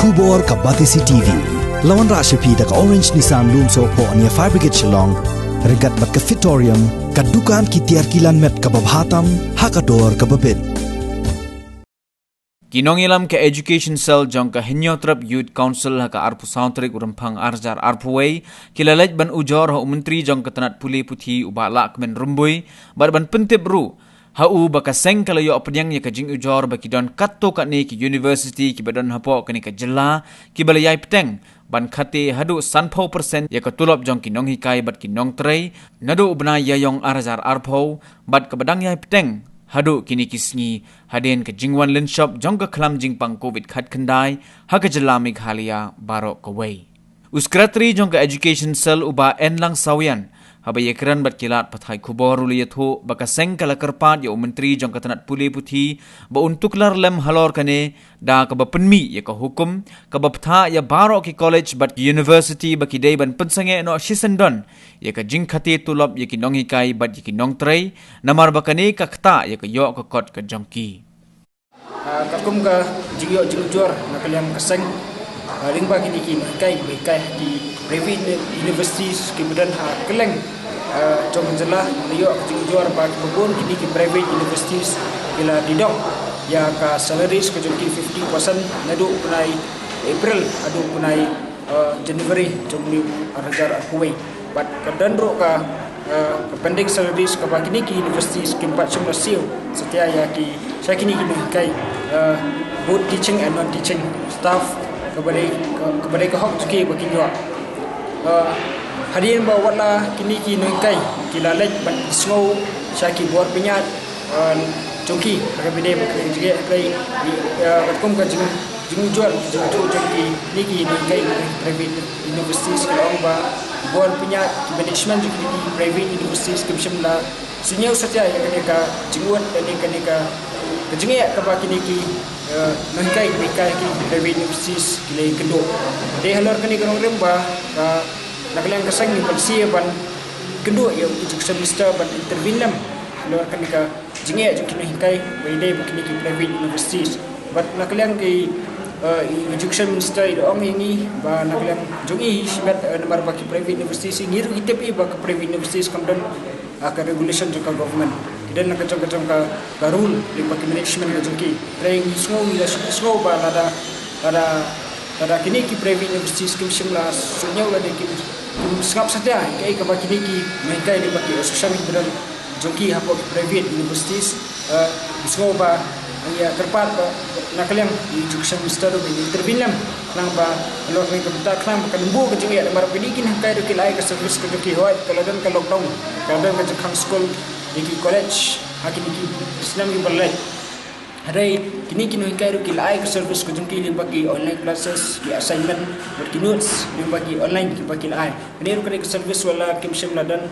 Kubor ka Batisi TV. Lawan Rashapi da ka Orange Nissan Lumso po ania Fire Brigade Shillong. Regat bat ka Fitorium. Kadukan ki tiar kilan met ka babhatam. Hakador ka babin. Kinong ilam ke Education Cell jong ka Hinyotrap Youth Council haka arpu soundtrack urampang arjar arpuway kilalaj ban ujor ha menteri jong ketanat puli puthi ubala kemen rumbui bar ban pentip ru hau baka seng kalayo apanyang ya kajing ujor baki don katto katni ki university ki badon hapo kani ka jela ki balayai peteng ban khate hadu sanpho persen ya katulop jong kinong hikai bat kinong trei nadu ubna yayong arjar arpo bat ka badang yai peteng hadu kini kisngi haden ke jingwan lin shop jong ka khlam jingpang covid khat khandai ha ka jela meghalaya baro kawai uskratri jong ka Education Cell uba enlang sawian habay ekran bat kilat pathai khubor uliyatho baka seng kala karpat ya menteri jong katanat puli puthi ba untuklar lem halor kane da ka ba penmi ya ka hukum ka ba ptha ya baro ki college bat university baki dei ban pensange no shisendon ya ka jing khati tulop ya ki nong hikai bat ya ki nong trei namar bakane ka khta ya ka yo ka kot ka jongki kakum ka jigyo jigjor nakaliam kaseng lingba kini ki kai di private universities ki badan ha keleng jong jela liyo jigjor ba kebun kini ki private universities bila didok ya ka salaries ke jongki 50% nadu punai April adu punai January jongni arajar kuwai but kadandro ka pending salaries ka ba kini ki universities ki 4 siu setia ya ki saya kini kai both teaching and non teaching staff kepada hok ke bagi yo hadirin bawa wala kini ki kai kilalaj ban snow syaki buat penyat jongki kabide bagi juga kai kom ka jing jual jongki niki kai private universities kalau ba buat penyat management juga di private universities ke shimla sunyau saja yang ka jinguat dan ka kejengnya ka bagi niki nangkai bekai ki private universities kilai kendo de halor kani karong remba naklang kasang ni polisi ban kendo ya ujuk semester ban intervinam halor kani ka jengnya jukini kai wede bukini ki private universities but naklang ki ujuk semester idong ini ba naklang jungi sibat nomor baki private universities ngiru itepi ba private universities kamdan ka regulation juga government dan nak kacang-kacang ka rule di bagi management kajengki training semua ba ada kini ki private universities kim shimla sunya ulah ki skap saja kai ka bagi ki mereka di bagi social media jengki hapo private universities semua ba ya kerpat nak kalian education minister bi intervinam nang ba lor ni kabta klang ka lembu ka jengki ada mar pinikin kai do kilai ka service ka jengki hoy kaladan ka lockdown kaladan ka jengkang school di college hakini ki Islam ki balai hadai kini hikai ru kilai ke service ko jungki bagi online classes ki assignment bagi notes bagi online ki bagi lai ini ru ke service wala kimshim ladan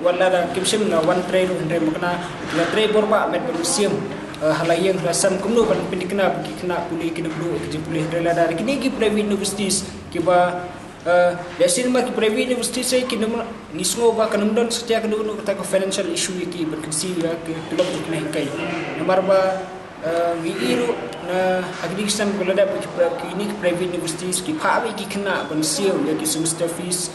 wala da kimshim na one tray ru ndre makna la tray borba met museum halayang rasam kumno ban pindikna bagi kena puli kena dulu ke puli rela dari kini ki private universities ki ba Yasin mak private university saya kini nismo ba kanumdon setiap kedua kata financial issue ki berkensi ya ke tulok kena kai nomor ba wiiru na agriculture kolada ki ini private universities ki phawi ki kena bensil ya ki semester fees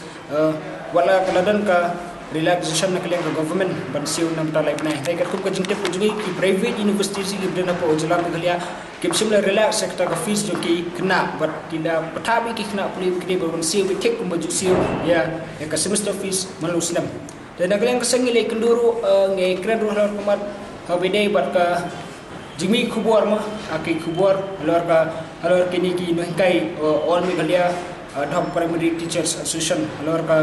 wala kaladan ka relaxation nak leng government bensil nam talai nai kai ka kum ka jingte pujungi ki private universities ki dena po jela meglia kim simla relax sekta ka fees jo ki kena but kila pathabi ki kena puli ki be bensil be tek kum baju sil ya ka semester fees malus nam dan nak leng kesengile kenduru ngai kran roh komat habide bat ka jimi khubor ma aki khubor halor kini ki no kai all meglia dham primary teachers association halor ka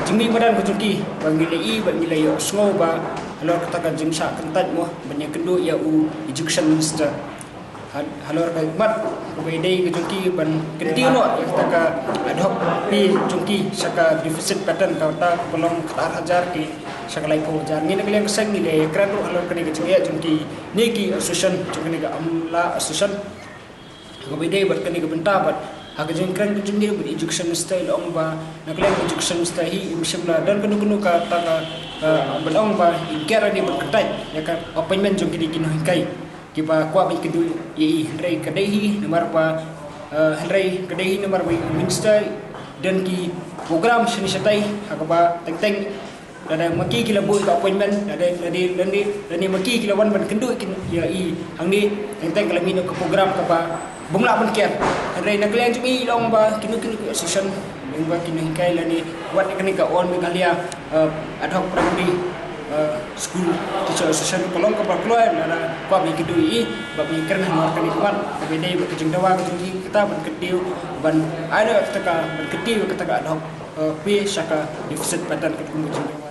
jimi madan kutuki bangilai bangilai yo small ba halor kata ka jingsa kentat mo banyak kendo ya u education minister halor ka mat kubedai kutuki ban kentino kata ka adhok pi jungki saka deficit pattern kata pelong ketar hajar ki sakalai ko jar ni nak leng sang ni le kran ro halor kani kecaya jungki niki association jungki ga amla association kubedai bat kani ka benta bat aga jengkran kejengir ber education style ong ba naklen education style hi imshimla dan kenu ka tanga belong ba igara ni berketai ya kan appointment jong kini kino kai kiba kwa bi kedu ye rei kadai hi nomor ba Henry kedai nomor minister dan ki program seni setai hakaba teng ada maki kila buat appointment ada maki kila wan ban kendu ya i hang ni teng kala mino ke program kapa bungla ban kian Henry nak kalian cumi long ba kinu assistant yang ba kinu kai la ni buat ni ka on mi kalia ad hoc primary school teacher assistant kolong kapal keluar ada apa bi kedu i babi kerana mar kan ikwan bede berkejeng dawa kejeng kita ban ketiu ban ada ketaka ban ketiu ketaka ad hoc pe saka deficit padan ketemu